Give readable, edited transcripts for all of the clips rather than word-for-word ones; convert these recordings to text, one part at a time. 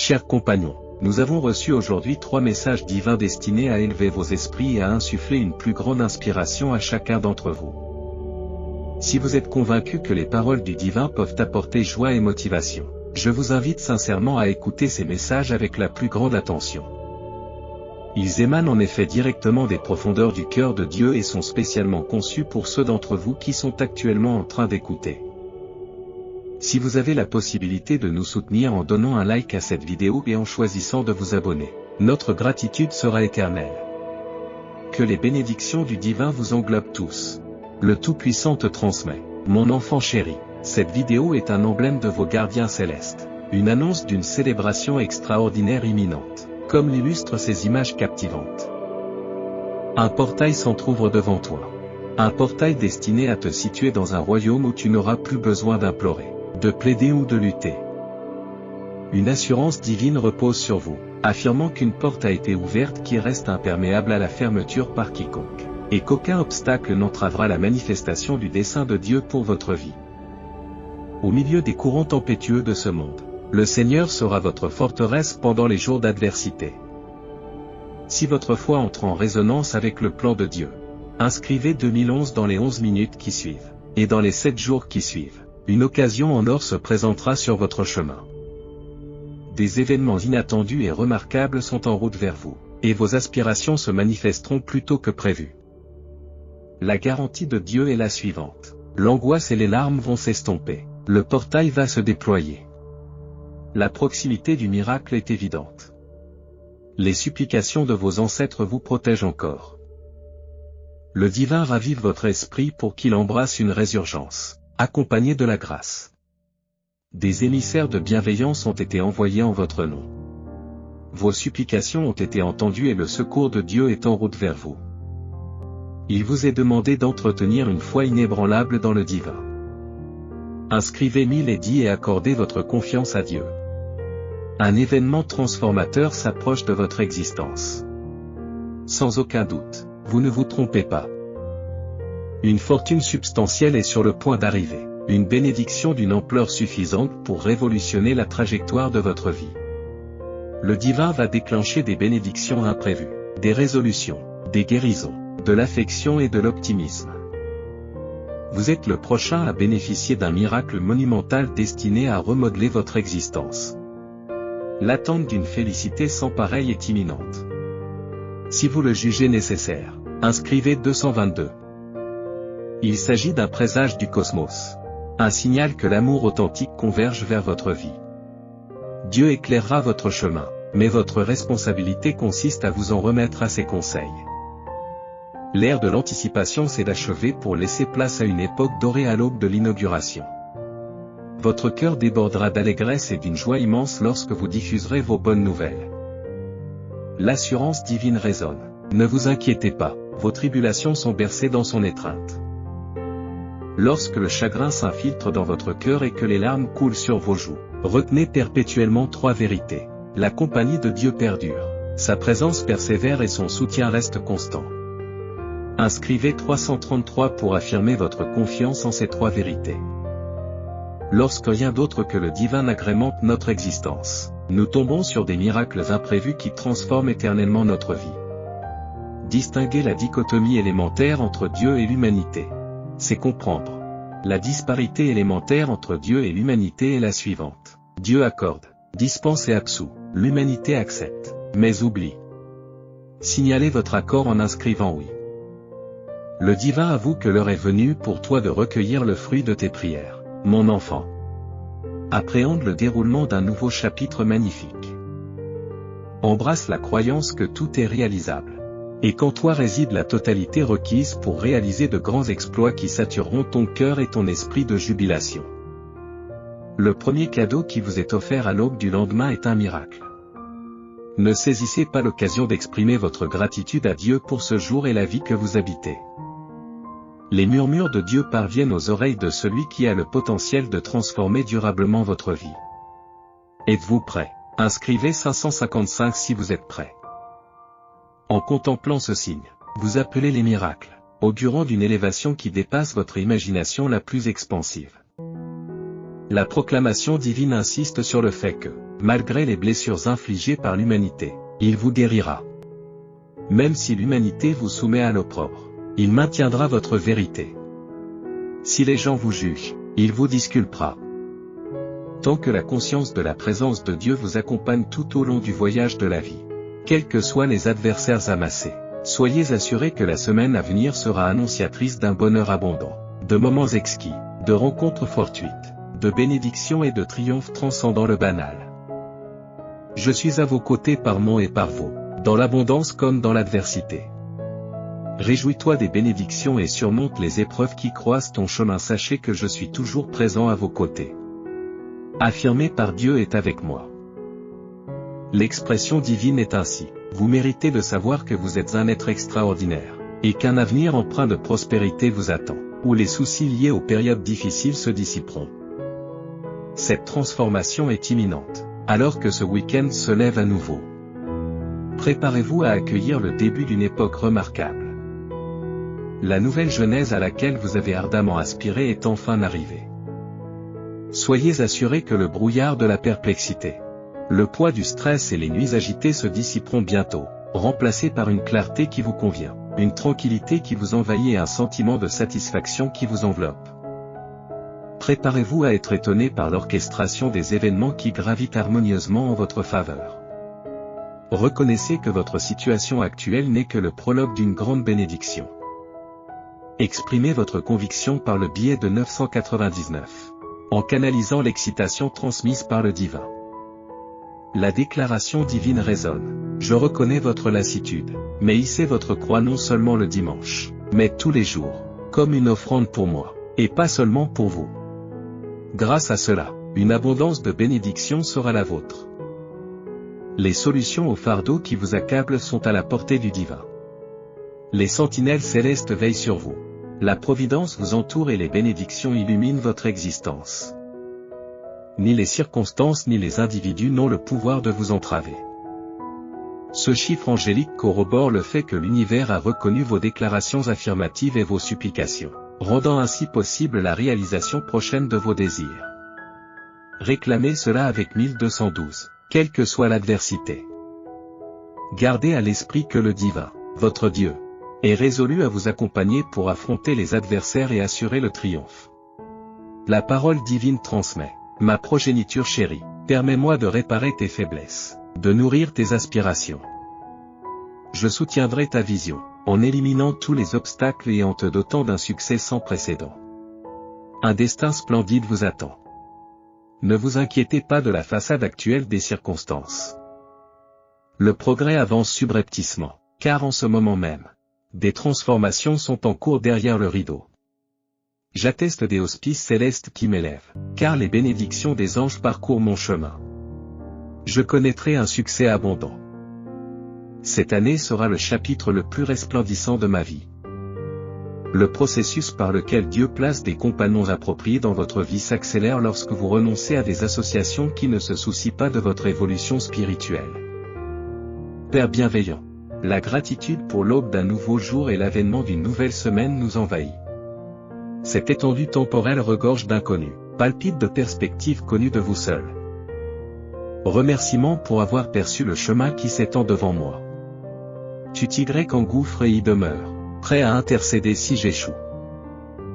Chers compagnons, nous avons reçu aujourd'hui 3 messages divins destinés à élever vos esprits et à insuffler une plus grande inspiration à chacun d'entre vous. Si vous êtes convaincu que les paroles du divin peuvent apporter joie et motivation, je vous invite sincèrement à écouter ces messages avec la plus grande attention. Ils émanent en effet directement des profondeurs du cœur de Dieu et sont spécialement conçus pour ceux d'entre vous qui sont actuellement en train d'écouter. Si vous avez la possibilité de nous soutenir en donnant un like à cette vidéo et en choisissant de vous abonner, notre gratitude sera éternelle. Que les bénédictions du divin vous englobent tous. Le Tout-Puissant te transmet. Mon enfant chéri, cette vidéo est un emblème de vos gardiens célestes. Une annonce d'une célébration extraordinaire imminente, comme l'illustrent ces images captivantes. Un portail s'entr'ouvre devant toi. Un portail destiné à te situer dans un royaume où tu n'auras plus besoin d'implorer, de plaider ou de lutter. Une assurance divine repose sur vous, affirmant qu'une porte a été ouverte qui reste imperméable à la fermeture par quiconque, et qu'aucun obstacle n'entravera la manifestation du dessein de Dieu pour votre vie. Au milieu des courants tempétueux de ce monde, le Seigneur sera votre forteresse pendant les jours d'adversité. Si votre foi entre en résonance avec le plan de Dieu, inscrivez 2011 dans les 11 minutes qui suivent, et dans les 7 jours qui suivent. Une occasion en or se présentera sur votre chemin. Des événements inattendus et remarquables sont en route vers vous, et vos aspirations se manifesteront plus tôt que prévu. La garantie de Dieu est la suivante. L'angoisse et les larmes vont s'estomper. Le portail va se déployer. La proximité du miracle est évidente. Les supplications de vos ancêtres vous protègent encore. Le divin ravive votre esprit pour qu'il embrasse une résurgence, accompagné de la grâce. Des émissaires de bienveillance ont été envoyés en votre nom. Vos supplications ont été entendues et le secours de Dieu est en route vers vous. Il vous est demandé d'entretenir une foi inébranlable dans le divin. Inscrivez 1000 et 10 et accordez votre confiance à Dieu. Un événement transformateur s'approche de votre existence. Sans aucun doute, vous ne vous trompez pas. Une fortune substantielle est sur le point d'arriver, une bénédiction d'une ampleur suffisante pour révolutionner la trajectoire de votre vie. Le divin va déclencher des bénédictions imprévues, des résolutions, des guérisons, de l'affection et de l'optimisme. Vous êtes le prochain à bénéficier d'un miracle monumental destiné à remodeler votre existence. L'attente d'une félicité sans pareille est imminente. Si vous le jugez nécessaire, inscrivez 222. Il s'agit d'un présage du cosmos. Un signal que l'amour authentique converge vers votre vie. Dieu éclairera votre chemin, mais votre responsabilité consiste à vous en remettre à ses conseils. L'ère de l'anticipation s'est achevée pour laisser place à une époque dorée à l'aube de l'inauguration. Votre cœur débordera d'allégresse et d'une joie immense lorsque vous diffuserez vos bonnes nouvelles. L'assurance divine résonne. Ne vous inquiétez pas, vos tribulations sont bercées dans son étreinte. Lorsque le chagrin s'infiltre dans votre cœur et que les larmes coulent sur vos joues, retenez perpétuellement 3 vérités. La compagnie de Dieu perdure. Sa présence persévère et son soutien reste constant. Inscrivez 333 pour affirmer votre confiance en ces 3 vérités. Lorsque rien d'autre que le divin agrémente notre existence, nous tombons sur des miracles imprévus qui transforment éternellement notre vie. Distinguer la dichotomie élémentaire entre Dieu et l'humanité. C'est comprendre. La disparité élémentaire entre Dieu et l'humanité est la suivante. Dieu accorde, dispense et absout. L'humanité accepte, mais oublie. Signalez votre accord en inscrivant oui. Le divin avoue que l'heure est venue pour toi de recueillir le fruit de tes prières, mon enfant. Appréhende le déroulement d'un nouveau chapitre magnifique. Embrasse la croyance que tout est réalisable. Et qu'en toi réside la totalité requise pour réaliser de grands exploits qui satureront ton cœur et ton esprit de jubilation. Le premier cadeau qui vous est offert à l'aube du lendemain est un miracle. Ne saisissez pas l'occasion d'exprimer votre gratitude à Dieu pour ce jour et la vie que vous habitez. Les murmures de Dieu parviennent aux oreilles de celui qui a le potentiel de transformer durablement votre vie. Êtes-vous prêt? Inscrivez 555 si vous êtes prêt. En contemplant ce signe, vous appelez les miracles, augurant d'une élévation qui dépasse votre imagination la plus expansive. La proclamation divine insiste sur le fait que Malgré les blessures infligées par l'humanité, il vous guérira. Même si l'humanité vous soumet à l'opprobre, il maintiendra votre vérité. Si les gens vous jugent, il vous disculpera. Tant que la conscience de la présence de Dieu vous accompagne tout au long du voyage de la vie, quels que soient les adversaires amassés, soyez assurés que la semaine à venir sera annonciatrice d'un bonheur abondant, de moments exquis, de rencontres fortuites, de bénédictions et de triomphes transcendant le banal. Je suis à vos côtés par mon et par vous, dans l'abondance comme dans l'adversité. Réjouis-toi des bénédictions et surmonte les épreuves qui croisent ton chemin. Sachez que je suis toujours présent à vos côtés. Affirmé par Dieu est avec moi. L'expression divine est ainsi: vous méritez de savoir que vous êtes un être extraordinaire, et qu'un avenir empreint de prospérité vous attend, où les soucis liés aux périodes difficiles se dissiperont. Cette transformation est imminente, alors que ce week-end se lève à nouveau. Préparez-vous à accueillir le début d'une époque remarquable. La nouvelle Genèse à laquelle vous avez ardemment aspiré est enfin arrivée. Soyez assurés que le brouillard de la perplexité, le poids du stress et les nuits agitées se dissiperont bientôt, remplacés par une clarté qui vous convient, une tranquillité qui vous envahit et un sentiment de satisfaction qui vous enveloppe. Préparez-vous à être étonné par l'orchestration des événements qui gravitent harmonieusement en votre faveur. Reconnaissez que votre situation actuelle n'est que le prologue d'une grande bénédiction. Exprimez votre conviction par le biais de 999, en canalisant l'excitation transmise par le divin. La déclaration divine résonne: je reconnais votre lassitude, mais hissez votre croix non seulement le dimanche, mais tous les jours, comme une offrande pour moi, et pas seulement pour vous. Grâce à cela, une abondance de bénédictions sera la vôtre. Les solutions aux fardeaux qui vous accablent sont à la portée du divin. Les sentinelles célestes veillent sur vous. La providence vous entoure et les bénédictions illuminent votre existence. Ni les circonstances ni les individus n'ont le pouvoir de vous entraver. Ce chiffre angélique corrobore le fait que l'univers a reconnu vos déclarations affirmatives et vos supplications, rendant ainsi possible la réalisation prochaine de vos désirs. Réclamez cela avec 1212, quelle que soit l'adversité. Gardez à l'esprit que le divin, votre Dieu, est résolu à vous accompagner pour affronter les adversaires et assurer le triomphe. La parole divine transmet: ma progéniture chérie, permets-moi de réparer tes faiblesses, de nourrir tes aspirations. Je soutiendrai ta vision, en éliminant tous les obstacles et en te dotant d'un succès sans précédent. Un destin splendide vous attend. Ne vous inquiétez pas de la façade actuelle des circonstances. Le progrès avance subrepticement, car en ce moment même, des transformations sont en cours derrière le rideau. J'atteste des auspices célestes qui m'élèvent, car les bénédictions des anges parcourent mon chemin. Je connaîtrai un succès abondant. Cette année sera le chapitre le plus resplendissant de ma vie. Le processus par lequel Dieu place des compagnons appropriés dans votre vie s'accélère lorsque vous renoncez à des associations qui ne se soucient pas de votre évolution spirituelle. Père bienveillant, la gratitude pour l'aube d'un nouveau jour et l'avènement d'une nouvelle semaine nous envahit. Cette étendue temporelle regorge d'inconnus, palpite de perspectives connues de vous seul. Remerciements pour avoir perçu le chemin qui s'étend devant moi. Tu Y engouffre et y demeure, prêt à intercéder si j'échoue.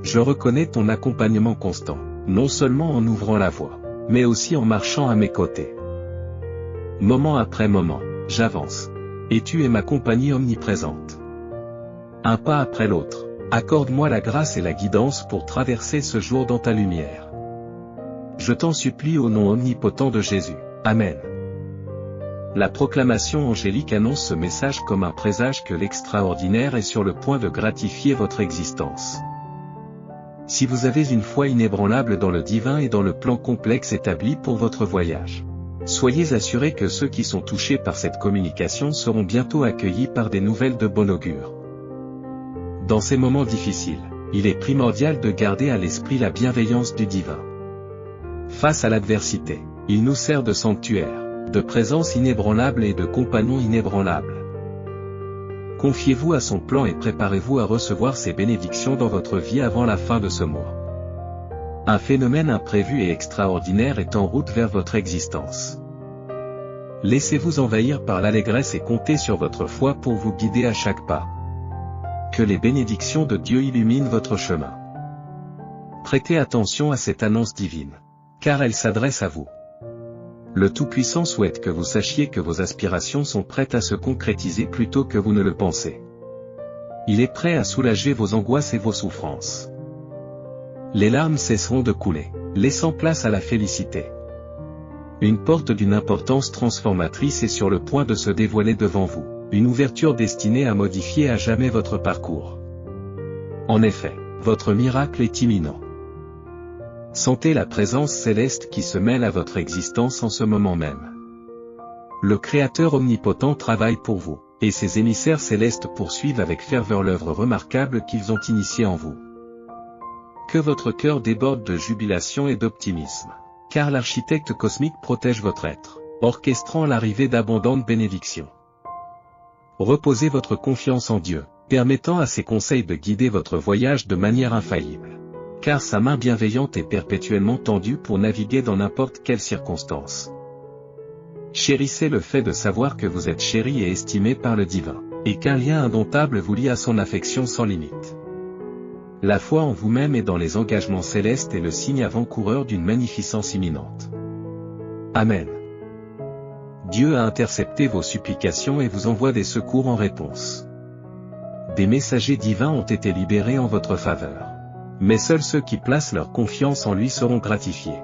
Je reconnais ton accompagnement constant, non seulement en ouvrant la voie, mais aussi en marchant à mes côtés. Moment après moment, j'avance, et tu es ma compagnie omniprésente. Un pas après l'autre, accorde-moi la grâce et la guidance pour traverser ce jour dans ta lumière. Je t'en supplie au nom omnipotent de Jésus. Amen. La proclamation angélique annonce ce message comme un présage que l'extraordinaire est sur le point de gratifier votre existence. Si vous avez une foi inébranlable dans le divin et dans le plan complexe établi pour votre voyage, soyez assurés que ceux qui sont touchés par cette communication seront bientôt accueillis par des nouvelles de bon augure. Dans ces moments difficiles, il est primordial de garder à l'esprit la bienveillance du divin. Face à l'adversité, il nous sert de sanctuaire, de présence inébranlable et de compagnon inébranlable. Confiez-vous à son plan et préparez-vous à recevoir ses bénédictions dans votre vie avant la fin de ce mois. Un phénomène imprévu et extraordinaire est en route vers votre existence. Laissez-vous envahir par l'allégresse et comptez sur votre foi pour vous guider à chaque pas. Que les bénédictions de Dieu illuminent votre chemin. Prêtez attention à cette annonce divine, car elle s'adresse à vous. Le Tout-Puissant souhaite que vous sachiez que vos aspirations sont prêtes à se concrétiser plus tôt que vous ne le pensez. Il est prêt à soulager vos angoisses et vos souffrances. Les larmes cesseront de couler, laissant place à la félicité. Une porte d'une importance transformatrice est sur le point de se dévoiler devant vous, une ouverture destinée à modifier à jamais votre parcours. En effet, votre miracle est imminent. Sentez la présence céleste qui se mêle à votre existence en ce moment même. Le Créateur omnipotent travaille pour vous, et ses émissaires célestes poursuivent avec ferveur l'œuvre remarquable qu'ils ont initiée en vous. Que votre cœur déborde de jubilation et d'optimisme, car l'architecte cosmique protège votre être, orchestrant l'arrivée d'abondantes bénédictions. Reposez votre confiance en Dieu, permettant à ses conseils de guider votre voyage de manière infaillible. Car sa main bienveillante est perpétuellement tendue pour naviguer dans n'importe quelle circonstance. Chérissez le fait de savoir que vous êtes chéri et estimé par le divin, et qu'un lien indomptable vous lie à son affection sans limite. La foi en vous-même et dans les engagements célestes est le signe avant-coureur d'une magnificence imminente. Amen. Dieu a intercepté vos supplications et vous envoie des secours en réponse. Des messagers divins ont été libérés en votre faveur. Mais seuls ceux qui placent leur confiance en lui seront gratifiés.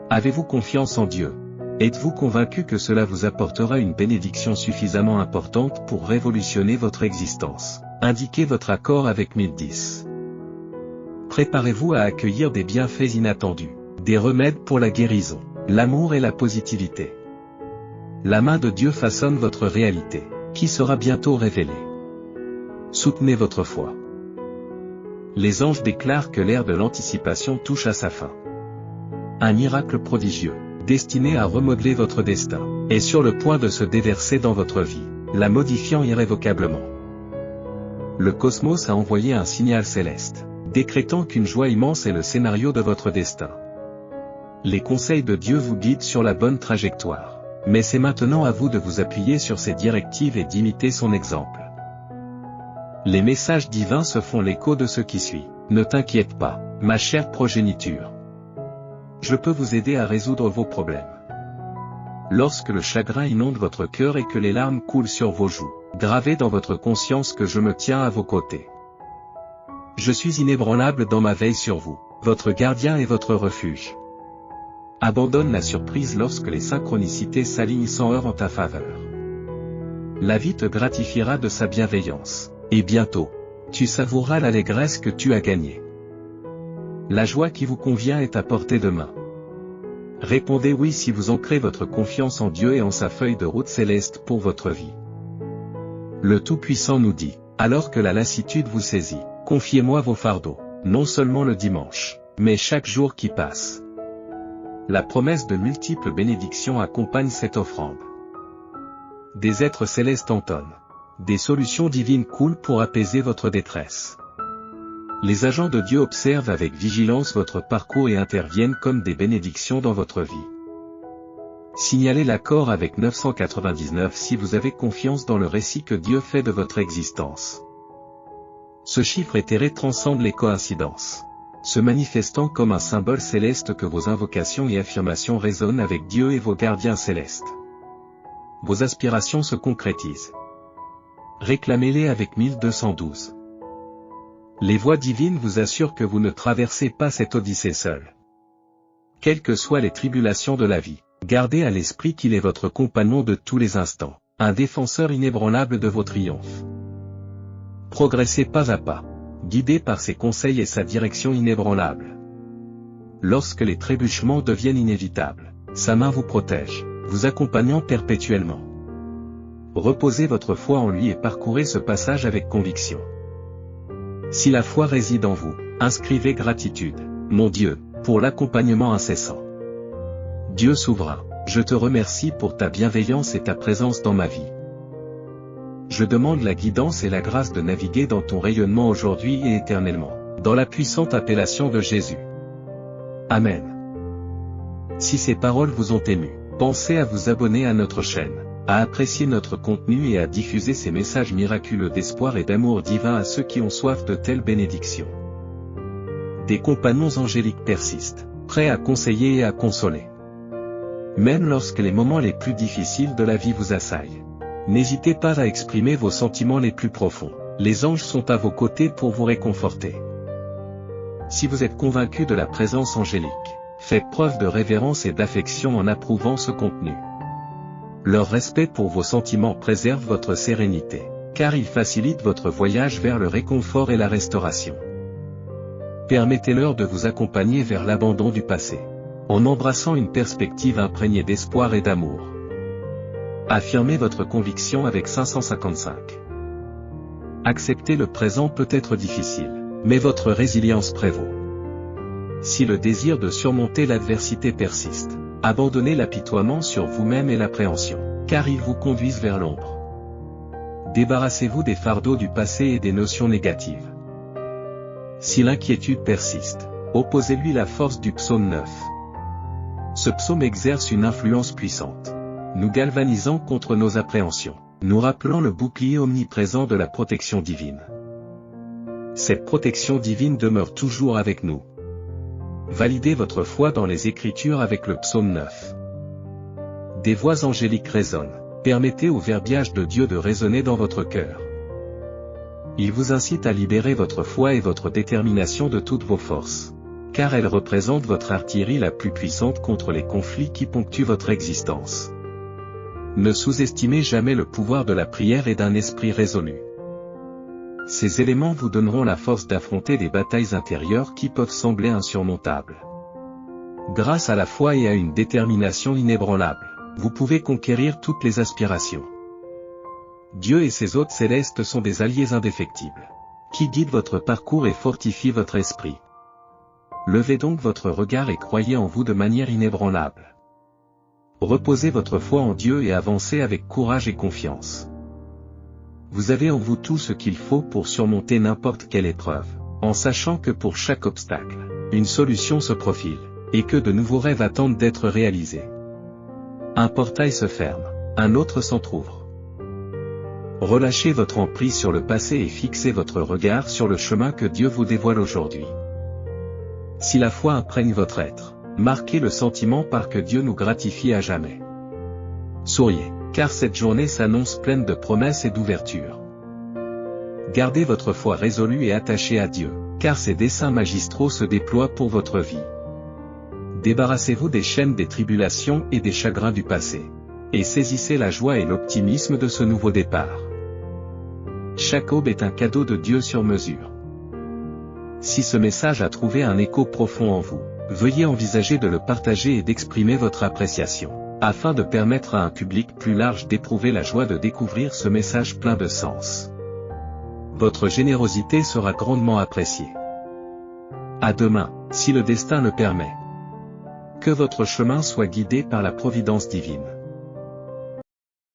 Avez-vous confiance en Dieu? Êtes-vous convaincu que cela vous apportera une bénédiction suffisamment importante pour révolutionner votre existence? Indiquez votre accord avec 1010. Préparez-vous à accueillir des bienfaits inattendus, des remèdes pour la guérison, l'amour et la positivité. La main de Dieu façonne votre réalité, qui sera bientôt révélée. Soutenez votre foi. Les anges déclarent que l'ère de l'anticipation touche à sa fin. Un miracle prodigieux, destiné à remodeler votre destin, est sur le point de se déverser dans votre vie, la modifiant irrévocablement. Le cosmos a envoyé un signal céleste, décrétant qu'une joie immense est le scénario de votre destin. Les conseils de Dieu vous guident sur la bonne trajectoire, mais c'est maintenant à vous de vous appuyer sur ses directives et d'imiter son exemple. Les messages divins se font l'écho de ce qui suit. Ne t'inquiète pas, ma chère progéniture. Je peux vous aider à résoudre vos problèmes. Lorsque le chagrin inonde votre cœur et que les larmes coulent sur vos joues, gravez dans votre conscience que je me tiens à vos côtés. Je suis inébranlable dans ma veille sur vous, votre gardien et votre refuge. Abandonne la surprise lorsque les synchronicités s'alignent sans heurts en ta faveur. La vie te gratifiera de sa bienveillance. Et bientôt, tu savoureras l'allégresse que tu as gagnée. La joie qui vous convient est à portée de main. Répondez oui si vous ancrez votre confiance en Dieu et en sa feuille de route céleste pour votre vie. Le Tout-Puissant nous dit, alors que la lassitude vous saisit, confiez-moi vos fardeaux, non seulement le dimanche, mais chaque jour qui passe. La promesse de multiples bénédictions accompagne cette offrande. Des êtres célestes entonnent. Des solutions divines coulent pour apaiser votre détresse. Les agents de Dieu observent avec vigilance votre parcours et interviennent comme des bénédictions dans votre vie. Signalez l'accord avec 999 si vous avez confiance dans le récit que Dieu fait de votre existence. Ce chiffre éthéré transcende les coïncidences, se manifestant comme un symbole céleste que vos invocations et affirmations résonnent avec Dieu et vos gardiens célestes. Vos aspirations se concrétisent. Réclamez-les avec 1212. Les voix divines vous assurent que vous ne traversez pas cette odyssée seul. Quelles que soient les tribulations de la vie, gardez à l'esprit qu'il est votre compagnon de tous les instants, un défenseur inébranlable de vos triomphes. Progressez pas à pas, guidé par ses conseils et sa direction inébranlable. Lorsque les trébuchements deviennent inévitables, sa main vous protège, vous accompagnant perpétuellement. Reposez votre foi en lui et parcourez ce passage avec conviction. Si la foi réside en vous, inscrivez gratitude, mon Dieu, pour l'accompagnement incessant. Dieu souverain, je te remercie pour ta bienveillance et ta présence dans ma vie. Je demande la guidance et la grâce de naviguer dans ton rayonnement aujourd'hui et éternellement, dans la puissante appellation de Jésus. Amen. Si ces paroles vous ont ému, Pensez à vous abonner à notre chaîne, à apprécier notre contenu et à diffuser ces messages miraculeux d'espoir et d'amour divin à ceux qui ont soif de telles bénédictions. Des compagnons angéliques persistent, prêts à conseiller et à consoler. Même lorsque les moments les plus difficiles de la vie vous assaillent, n'hésitez pas à exprimer vos sentiments les plus profonds. Les anges sont à vos côtés pour vous réconforter. Si vous êtes convaincu de la présence angélique, faites preuve de révérence et d'affection en approuvant ce contenu. Leur respect pour vos sentiments préserve votre sérénité, car il facilite votre voyage vers le réconfort et la restauration. Permettez-leur de vous accompagner vers l'abandon du passé, en embrassant une perspective imprégnée d'espoir et d'amour. Affirmez votre conviction avec 555. Accepter le présent peut être difficile, mais votre résilience prévaut. Si le désir de surmonter l'adversité persiste, abandonnez l'apitoiement sur vous-même et l'appréhension, car ils vous conduisent vers l'ombre. Débarrassez-vous des fardeaux du passé et des notions négatives. Si l'inquiétude persiste, opposez-lui la force du psaume 9. Ce psaume exerce une influence puissante, nous galvanisant contre nos appréhensions, nous rappelant le bouclier omniprésent de la protection divine. Cette protection divine demeure toujours avec nous. Validez votre foi dans les Écritures avec le psaume 9. Des voix angéliques résonnent, permettez au verbiage de Dieu de résonner dans votre cœur. Il vous incite à libérer votre foi et votre détermination de toutes vos forces, car elles représentent votre artillerie la plus puissante contre les conflits qui ponctuent votre existence. Ne sous-estimez jamais le pouvoir de la prière et d'un esprit résolu. Ces éléments vous donneront la force d'affronter des batailles intérieures qui peuvent sembler insurmontables. Grâce à la foi et à une détermination inébranlable, vous pouvez conquérir toutes les aspirations. Dieu et ses hôtes célestes sont des alliés indéfectibles, qui guident votre parcours et fortifient votre esprit. Levez donc votre regard et croyez en vous de manière inébranlable. Reposez votre foi en Dieu et avancez avec courage et confiance. Vous avez en vous tout ce qu'il faut pour surmonter n'importe quelle épreuve, en sachant que pour chaque obstacle, une solution se profile, et que de nouveaux rêves attendent d'être réalisés. Un portail se ferme, un autre s'entrouvre. Relâchez votre emprise sur le passé et fixez votre regard sur le chemin que Dieu vous dévoile aujourd'hui. Si la foi imprègne votre être, marquez le sentiment par que Dieu nous gratifie à jamais. Souriez, car cette journée s'annonce pleine de promesses et d'ouvertures. Gardez votre foi résolue et attachée à Dieu, car ses desseins magistraux se déploient pour votre vie. Débarrassez-vous des chaînes des tribulations et des chagrins du passé, et saisissez la joie et l'optimisme de ce nouveau départ. Chaque aube est un cadeau de Dieu sur mesure. Si ce message a trouvé un écho profond en vous, veuillez envisager de le partager et d'exprimer votre appréciation, afin de permettre à un public plus large d'éprouver la joie de découvrir ce message plein de sens. Votre générosité sera grandement appréciée. À demain, si le destin le permet. Que votre chemin soit guidé par la providence divine.